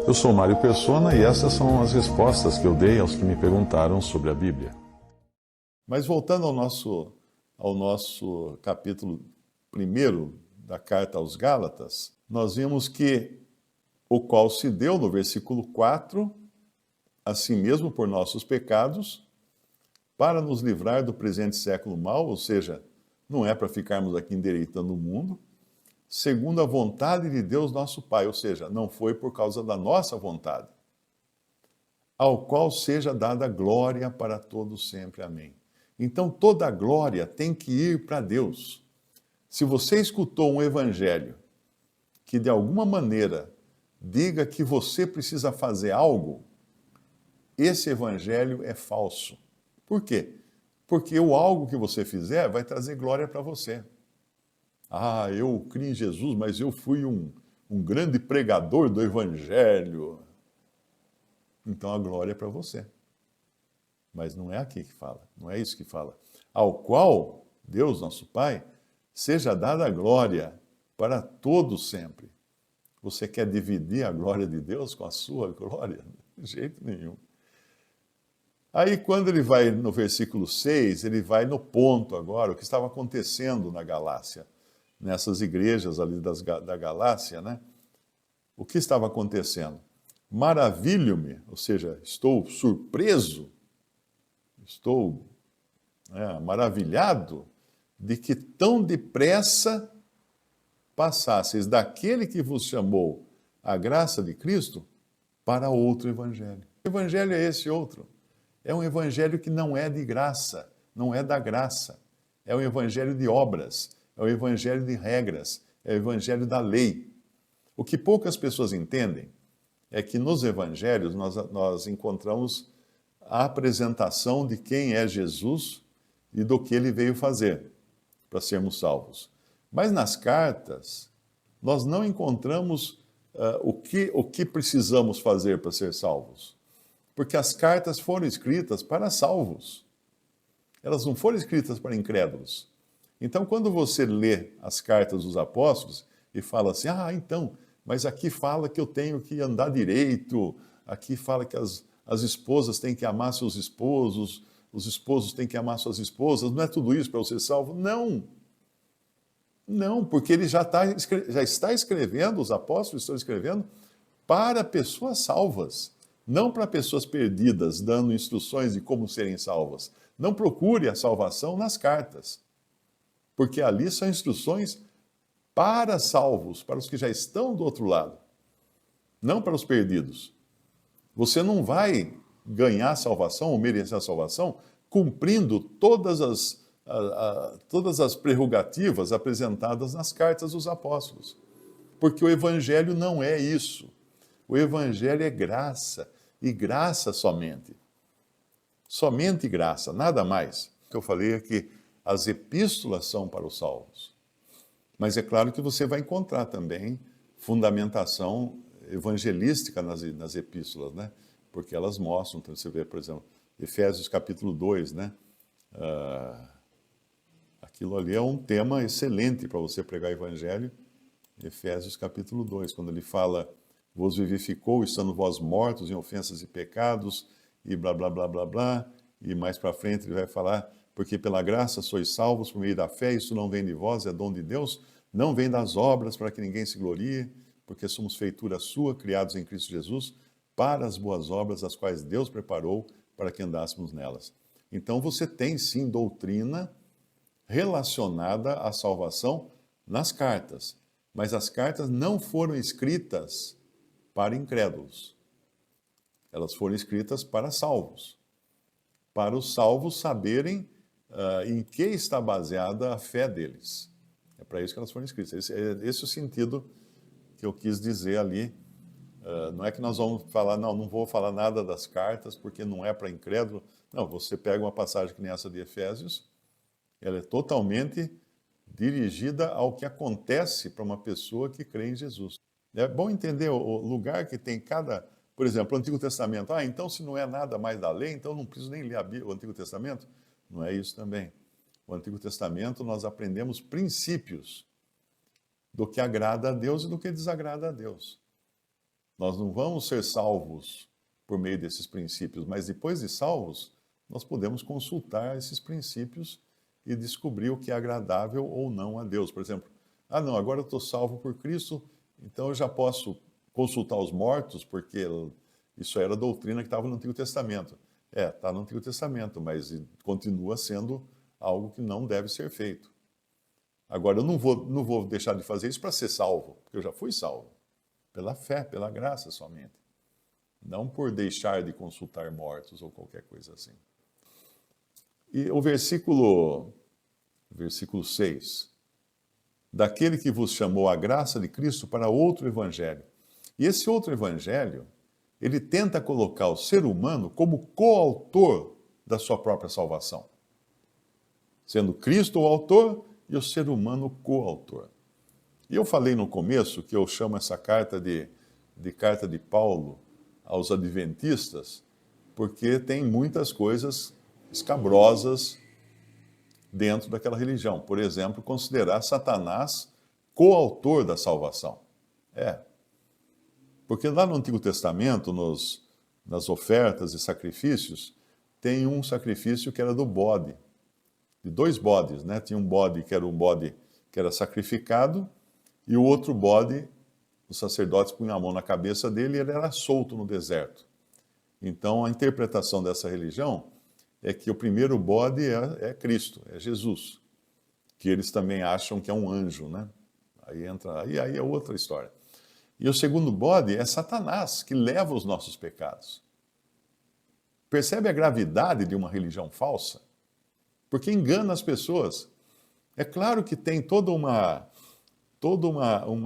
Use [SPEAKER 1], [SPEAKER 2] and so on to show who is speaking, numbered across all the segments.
[SPEAKER 1] Eu sou Mário Persona e essas são as respostas que eu dei aos que me perguntaram sobre a Bíblia.
[SPEAKER 2] Mas voltando ao nosso capítulo 1 da carta aos Gálatas, nós vimos que o qual se deu, no versículo 4, assim mesmo por nossos pecados, para nos livrar do presente século mau, ou seja, não é para ficarmos aqui endireitando o mundo, segundo a vontade de Deus nosso Pai, ou seja, não foi por causa da nossa vontade, ao qual seja dada glória para todos sempre. Amém. Então toda a glória tem que ir para Deus. Se você escutou um evangelho que de alguma maneira diga que você precisa fazer algo, esse evangelho é falso. Por quê? Porque o algo que você fizer vai trazer glória para você. Ah, eu criei em Jesus, mas eu fui um grande pregador do evangelho. Então a glória é para você. Mas não é aqui que fala, não é isso que fala. Ao qual Deus, nosso Pai, seja dada a glória para todos sempre. Você quer dividir a glória de Deus com a sua glória? De jeito nenhum. Aí, quando ele vai no versículo 6, ele vai no ponto agora, o que estava acontecendo na Galácia, nessas igrejas ali da Galácia, né? O que estava acontecendo? Maravilho-me, ou seja, estou surpreso, estou maravilhado de que tão depressa passasseis daquele que vos chamou a graça de Cristo para outro evangelho. O evangelho é esse outro. É um evangelho que não é de graça, não é da graça. É um evangelho de obras, é um evangelho de regras, é o evangelho da lei. O que poucas pessoas entendem é que nos evangelhos nós encontramos a apresentação de quem é Jesus e do que ele veio fazer para sermos salvos. Mas nas cartas, nós não encontramos o que precisamos fazer para ser salvos. Porque as cartas foram escritas para salvos. Elas não foram escritas para incrédulos. Então, quando você lê as cartas dos apóstolos e fala assim, mas aqui fala que eu tenho que andar direito, aqui fala que as esposas têm que amar seus esposos, os esposos têm que amar suas esposas, não é tudo isso para eu ser salvo? Não. Não, porque ele já está escrevendo, os apóstolos estão escrevendo para pessoas salvas. Não para pessoas perdidas, dando instruções de como serem salvas. Não procure a salvação nas cartas, porque ali são instruções para salvos, para os que já estão do outro lado, não para os perdidos. Você não vai ganhar a salvação ou merecer a salvação cumprindo todas as prerrogativas apresentadas nas cartas dos apóstolos, porque o evangelho não é isso. O evangelho é graça, e graça somente. Somente graça, nada mais. O que eu falei é que as epístolas são para os salvos. Mas é claro que você vai encontrar também fundamentação evangelística nas epístolas, né? Porque elas mostram, então você vê, por exemplo, Efésios capítulo 2, né? Aquilo ali é um tema excelente para você pregar o evangelho. Efésios capítulo 2, quando ele fala, vos vivificou, estando vós mortos em ofensas e pecados, e blá, blá, blá, blá, blá. E mais para frente ele vai falar, porque pela graça sois salvos por meio da fé, isso não vem de vós, é dom de Deus, não vem das obras para que ninguém se glorie, porque somos feitura sua, criados em Cristo Jesus, para as boas obras, as quais Deus preparou para que andássemos nelas. Então você tem sim doutrina relacionada à salvação nas cartas, mas as cartas não foram escritas para incrédulos. Elas foram escritas para salvos. Para os salvos saberem em que está baseada a fé deles. É para isso que elas foram escritas. Esse é o sentido que eu quis dizer ali. Não é que nós vamos falar, não vou falar nada das cartas, porque não é para incrédulo. Não, você pega uma passagem que nem essa de Efésios, ela é totalmente dirigida ao que acontece para uma pessoa que crê em Jesus. É bom entender o lugar que tem cada... Por exemplo, o Antigo Testamento. Então se não é nada mais da lei, então não preciso nem ler o Antigo Testamento? Não é isso também. O Antigo Testamento nós aprendemos princípios do que agrada a Deus e do que desagrada a Deus. Nós não vamos ser salvos por meio desses princípios, mas depois de salvos, nós podemos consultar esses princípios e descobrir o que é agradável ou não a Deus. Por exemplo, não, agora eu estou salvo por Cristo, então eu já posso consultar os mortos, porque isso era a doutrina que estava no Antigo Testamento. Está no Antigo Testamento, mas continua sendo algo que não deve ser feito. Agora, eu não vou deixar de fazer isso para ser salvo, porque eu já fui salvo. Pela fé, pela graça somente. Não por deixar de consultar mortos ou qualquer coisa assim. E o versículo 6. Daquele que vos chamou a graça de Cristo para outro evangelho. E esse outro evangelho, ele tenta colocar o ser humano como coautor da sua própria salvação. Sendo Cristo o autor e o ser humano coautor. E eu falei no começo que eu chamo essa carta de carta de Paulo aos adventistas, porque tem muitas coisas escabrosas dentro daquela religião. Por exemplo, considerar Satanás coautor da salvação. Porque lá no Antigo Testamento, nas ofertas e sacrifícios, tem um sacrifício que era do bode, de 2 bodes, né? Tinha um bode que era sacrificado, e o outro bode, os sacerdotes punham a mão na cabeça dele e ele era solto no deserto. Então, a interpretação dessa religião é que o primeiro bode é Cristo, é Jesus, que eles também acham que é um anjo, né? Aí é outra história. E o segundo bode é Satanás, que leva os nossos pecados. Percebe a gravidade de uma religião falsa? Porque engana as pessoas. É claro que tem toda uma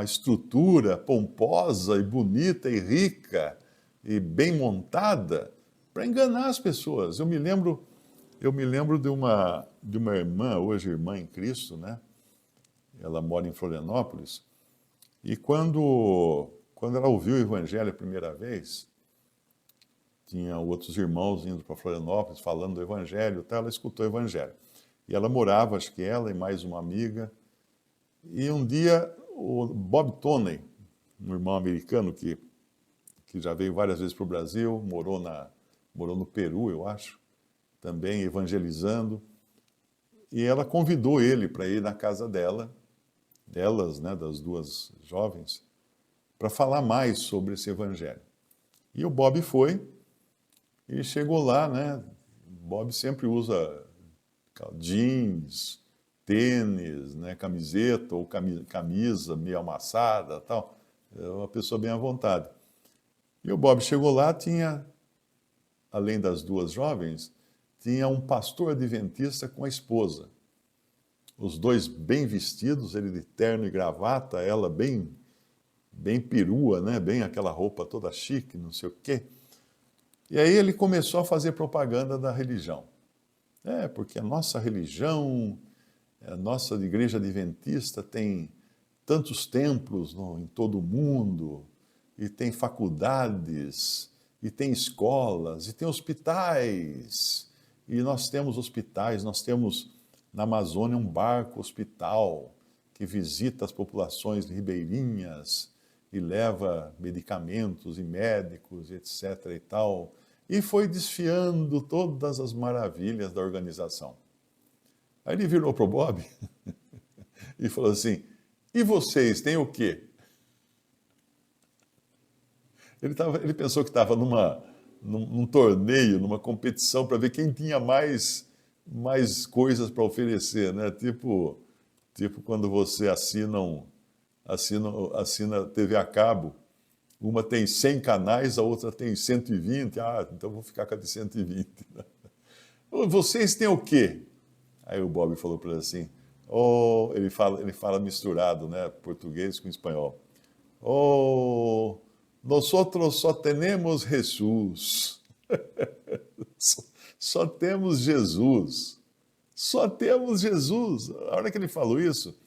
[SPEAKER 2] estrutura pomposa e bonita e rica e bem montada para enganar as pessoas. Eu me lembro de uma irmã, hoje irmã em Cristo, né? Ela mora em Florianópolis. E quando ela ouviu o Evangelho a primeira vez, tinha outros irmãos indo para Florianópolis falando do Evangelho, então ela escutou o Evangelho. E ela morava, acho que ela e mais uma amiga. E um dia o Bob Toney, um irmão americano que já veio várias vezes para o Brasil, morou no Peru, eu acho, também evangelizando. E ela convidou ele para ir na casa delas, né, das 2 jovens, para falar mais sobre esse evangelho. E o Bob foi, e chegou lá, né? Bob sempre usa jeans, tênis, né, camiseta ou camisa meio amassada, tal. É uma pessoa bem à vontade. E o Bob chegou lá, tinha, além das 2 jovens, tinha um pastor adventista com a esposa. Os 2 bem vestidos, ele de terno e gravata, ela bem perua, né? Bem aquela roupa toda chique, não sei o quê. E aí ele começou a fazer propaganda da religião. Porque a nossa religião, a nossa igreja adventista tem tantos templos em todo o mundo, e tem faculdades, e tem escolas, e tem hospitais. E nós temos hospitais, nós temos na Amazônia um barco-hospital que visita as populações ribeirinhas e leva medicamentos e médicos, etc. e tal. E foi desfiando todas as maravilhas da organização. Aí ele virou para o Bob e falou assim: e vocês têm o quê? Ele pensou que estava num torneio, numa competição para ver quem tinha mais coisas para oferecer, né? Tipo quando você assina TV a cabo, uma tem 100 canais, a outra tem 120, então vou ficar com a de 120. Vocês têm o quê? Aí o Bob falou para ele assim, ele fala misturado, né, português com espanhol. Nosotros só temos Jesus. Só temos Jesus. Só temos Jesus. A hora que ele falou isso,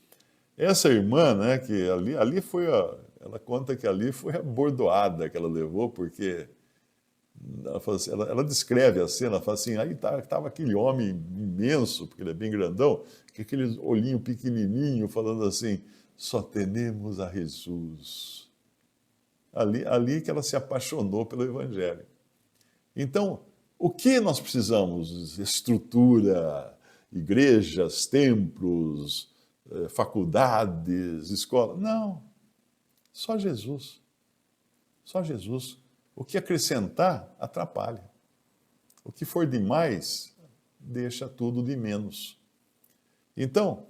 [SPEAKER 2] essa irmã, né, que ali foi ela conta que ali foi a bordoada que ela levou, porque ela descreve a cena, ela fala assim, aí estava aquele homem imenso, porque ele é bem grandão, com aquele olhinho pequenininho, falando assim, só temos a Jesus. Ali que ela se apaixonou pelo Evangelho. Então, o que nós precisamos? Estrutura, igrejas, templos, faculdades, escolas? Não, só Jesus. Só Jesus. O que acrescentar, atrapalha. O que for demais, deixa tudo de menos. Então,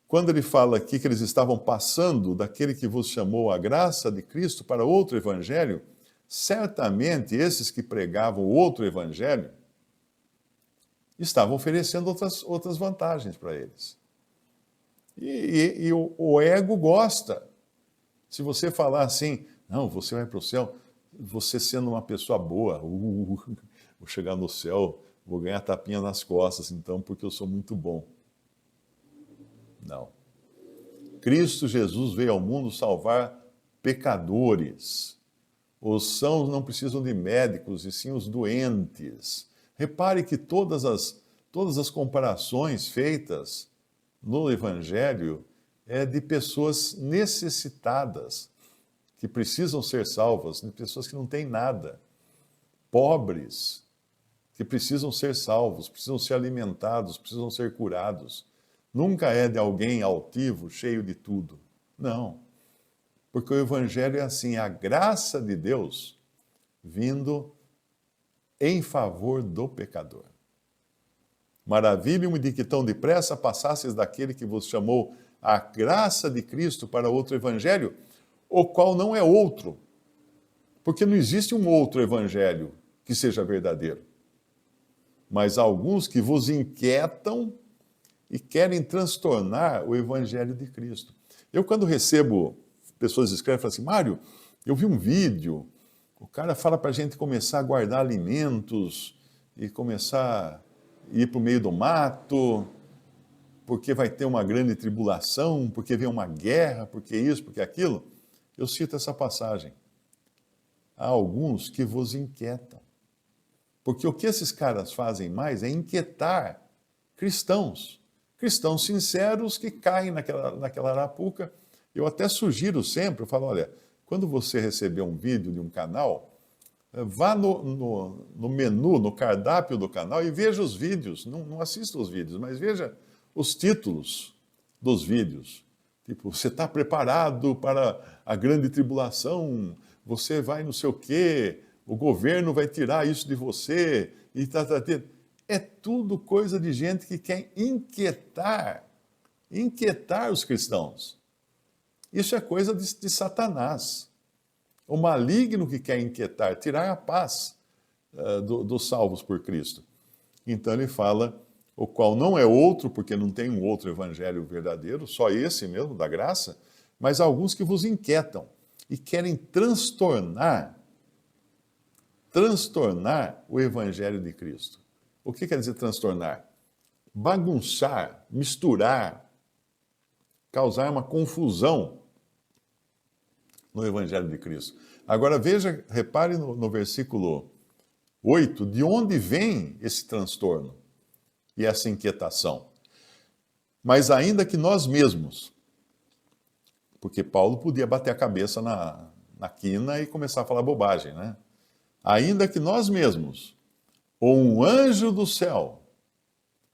[SPEAKER 2] quando ele fala aqui que eles estavam passando daquele que vos chamou a graça de Cristo para outro evangelho, certamente esses que pregavam outro evangelho estavam oferecendo outras vantagens para eles. E o ego gosta. Se você falar assim, não, você vai para o céu, você sendo uma pessoa boa, vou chegar no céu, vou ganhar tapinha nas costas, então, porque eu sou muito bom. Não. Cristo Jesus veio ao mundo salvar pecadores. Os sãos não precisam de médicos, e sim os doentes. Repare que todas as comparações feitas no Evangelho é de pessoas necessitadas, que precisam ser salvas, de pessoas que não têm nada. Pobres, que precisam ser salvos, precisam ser alimentados, precisam ser curados. Nunca é de alguém altivo, cheio de tudo. Não. Porque o Evangelho é assim, a graça de Deus vindo em favor do pecador. Maravilho-me de que tão depressa passasseis daquele que vos chamou a graça de Cristo para outro Evangelho, o qual não é outro. Porque não existe um outro Evangelho que seja verdadeiro. Mas há alguns que vos inquietam e querem transtornar o Evangelho de Cristo. Eu, quando recebo pessoas escrevem e falam assim, Mário, eu vi um vídeo, o cara fala para a gente começar a guardar alimentos e começar a ir para o meio do mato, porque vai ter uma grande tribulação, porque vem uma guerra, porque isso, porque aquilo. Eu cito essa passagem. Há alguns que vos inquietam. Porque o que esses caras fazem mais é inquietar cristãos. Cristãos sinceros que caem naquela arapuca. Eu até sugiro sempre, eu falo, olha, quando você receber um vídeo de um canal, vá no menu, no cardápio do canal e veja os vídeos. Não assista os vídeos, mas veja os títulos dos vídeos. Tipo, você está preparado para a grande tribulação, você vai não sei o quê, o governo vai tirar isso de você, e É tudo coisa de gente que quer inquietar os cristãos. Isso é coisa de Satanás. O maligno que quer inquietar, tirar a paz dos salvos por Cristo. Então ele fala, o qual não é outro, porque não tem um outro evangelho verdadeiro, só esse mesmo, da graça, mas alguns que vos inquietam e querem transtornar o evangelho de Cristo. O que quer dizer transtornar? Bagunçar, misturar, causar uma confusão no Evangelho de Cristo. Agora veja, repare no versículo 8, de onde vem esse transtorno e essa inquietação. Mas ainda que nós mesmos, porque Paulo podia bater a cabeça na quina e começar a falar bobagem, né? Ainda que nós mesmos, ou um anjo do céu,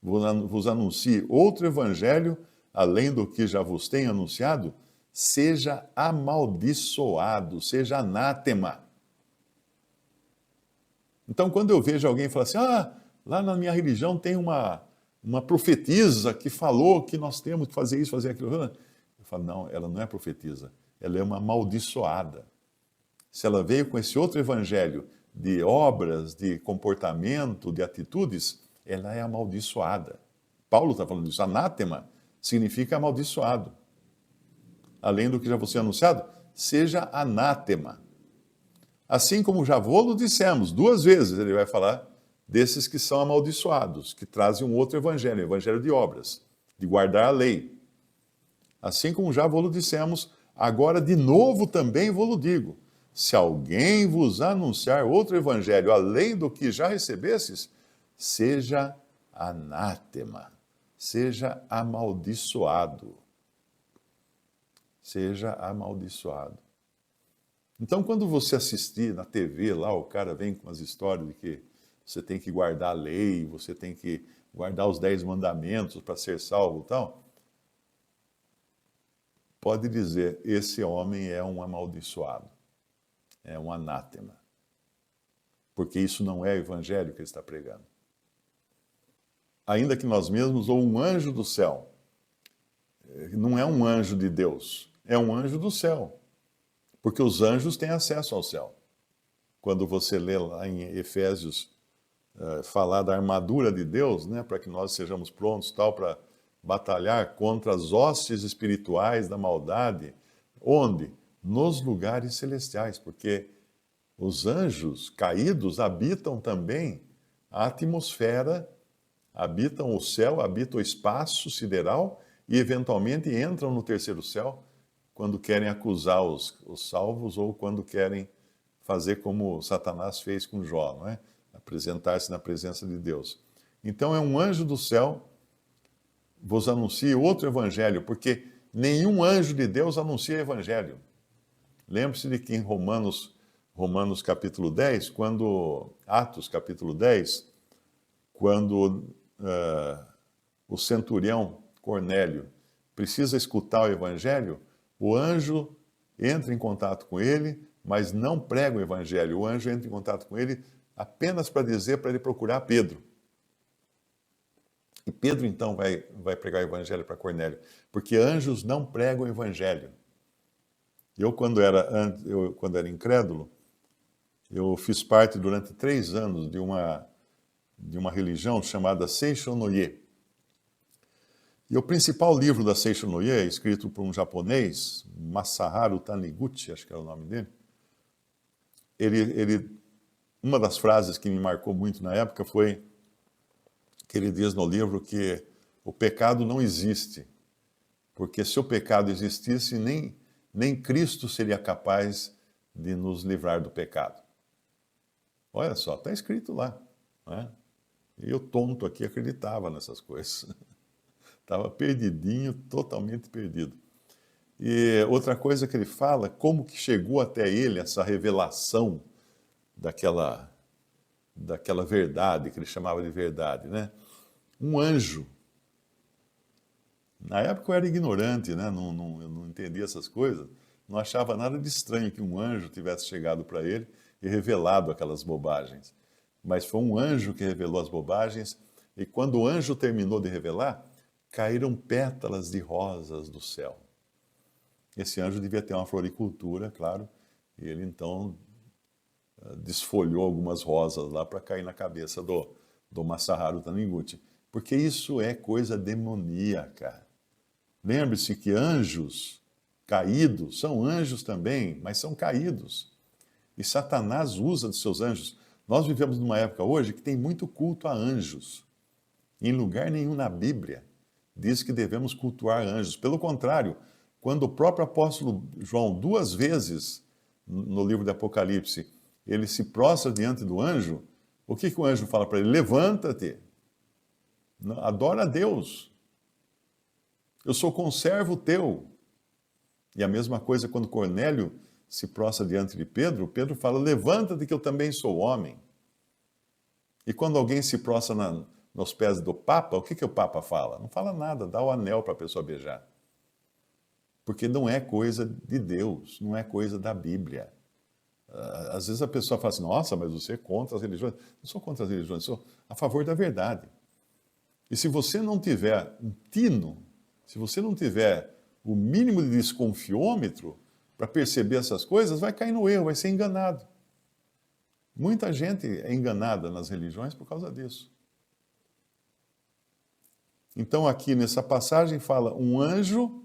[SPEAKER 2] vos anuncie outro evangelho, além do que já vos tenho anunciado, seja amaldiçoado, seja anátema. Então, quando eu vejo alguém falar assim, lá na minha religião tem uma profetisa que falou que nós temos que fazer isso, fazer aquilo. Eu falo, não, ela não é profetisa, ela é uma amaldiçoada. Se ela veio com esse outro evangelho de obras, de comportamento, de atitudes, ela é amaldiçoada. Paulo está falando disso, anátema significa amaldiçoado. Além do que já vos tinha anunciado, seja anátema. Assim como já vos dissemos, 2 vezes ele vai falar desses que são amaldiçoados, que trazem um outro evangelho, evangelho de obras, de guardar a lei. Assim como já vos dissemos, agora de novo também vos digo, se alguém vos anunciar outro evangelho além do que já recebestes, seja anátema, seja amaldiçoado. Seja amaldiçoado. Então, quando você assistir na TV lá, o cara vem com umas histórias de que você tem que guardar a lei, você tem que guardar os 10 mandamentos para ser salvo e tal, pode dizer, esse homem é um amaldiçoado, é um anátema. Porque isso não é o evangelho que ele está pregando. Ainda que nós mesmos, ou um anjo do céu, não é um anjo de Deus, é um anjo do céu. Porque os anjos têm acesso ao céu. Quando você lê lá em Efésios, falar da armadura de Deus, né, para que nós sejamos prontos tal para batalhar contra as hostes espirituais da maldade, onde? Nos lugares celestiais, porque os anjos caídos habitam também a atmosfera, habitam o céu, habitam o espaço sideral e eventualmente entram no terceiro céu quando querem acusar os salvos ou quando querem fazer como Satanás fez com Jó, não é? Apresentar-se na presença de Deus. Então é um anjo do céu vos anuncia outro evangelho, porque nenhum anjo de Deus anuncia evangelho. Lembre-se de que em Romanos capítulo 10, Atos capítulo 10, quando o centurião Cornélio precisa escutar o evangelho, o anjo entra em contato com ele, mas não prega o evangelho. O anjo entra em contato com ele apenas para dizer para ele procurar Pedro. E Pedro, então, vai pregar o evangelho para Cornélio, porque anjos não pregam o evangelho. Eu, quando era incrédulo, eu fiz parte durante 3 anos de uma religião chamada Seishonoye. E o principal livro da Seishonoye, escrito por um japonês, Masaharu Taniguchi, acho que era o nome dele, uma das frases que me marcou muito na época foi que ele diz no livro que o pecado não existe, porque se o pecado existisse, nem Cristo seria capaz de nos livrar do pecado. Olha só, está escrito lá, né? E eu, tonto aqui, acreditava nessas coisas. Estava perdidinho, totalmente perdido. E outra coisa que ele fala, como que chegou até ele essa revelação daquela verdade, que ele chamava de verdade, né? Um anjo. Na época eu era ignorante, né? Eu não entendia essas coisas, não achava nada de estranho que um anjo tivesse chegado para ele e revelado aquelas bobagens. Mas foi um anjo que revelou as bobagens, e quando o anjo terminou de revelar, caíram pétalas de rosas do céu. Esse anjo devia ter uma floricultura, claro, e ele então desfolhou algumas rosas lá para cair na cabeça do Masaharu Taniguchi. Porque isso é coisa demoníaca. Lembre-se que anjos caídos são anjos também, mas são caídos. E Satanás usa de seus anjos. Nós vivemos numa época hoje que tem muito culto a anjos. Em lugar nenhum na Bíblia diz que devemos cultuar anjos. Pelo contrário, quando o próprio apóstolo João, 2 vezes no livro do Apocalipse, ele se prostra diante do anjo, o que o anjo fala para ele? Levanta-te, adora a Deus, eu sou conservo teu. E a mesma coisa quando Cornélio se prostra diante de Pedro, Pedro fala, levanta-te que eu também sou homem. E quando alguém se prostra nos pés do Papa, o que o Papa fala? Não fala nada, dá o anel para a pessoa beijar. Porque não é coisa de Deus, não é coisa da Bíblia. Às vezes a pessoa fala assim, nossa, mas você é contra as religiões. Não sou contra as religiões, sou a favor da verdade. E se você não tiver um tino, se você não tiver o mínimo de desconfiômetro para perceber essas coisas, vai cair no erro, vai ser enganado. Muita gente é enganada nas religiões por causa disso. Então aqui nessa passagem fala um anjo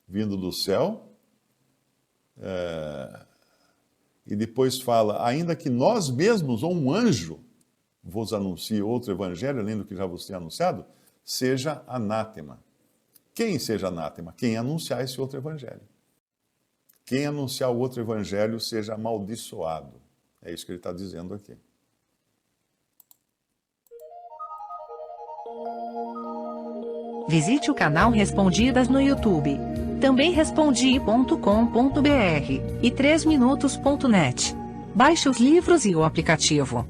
[SPEAKER 2] vindo do céu, e depois fala, ainda que nós mesmos, ou um anjo, vos anuncie outro evangelho, além do que já vos tenho anunciado, seja anátema. Quem seja anátema? Quem anunciar esse outro evangelho. Quem anunciar o outro evangelho seja amaldiçoado. É isso que ele está dizendo aqui.
[SPEAKER 3] Visite o canal Respondidas no YouTube. Também respondi.com.br e 3minutos.net. Baixe os livros e o aplicativo.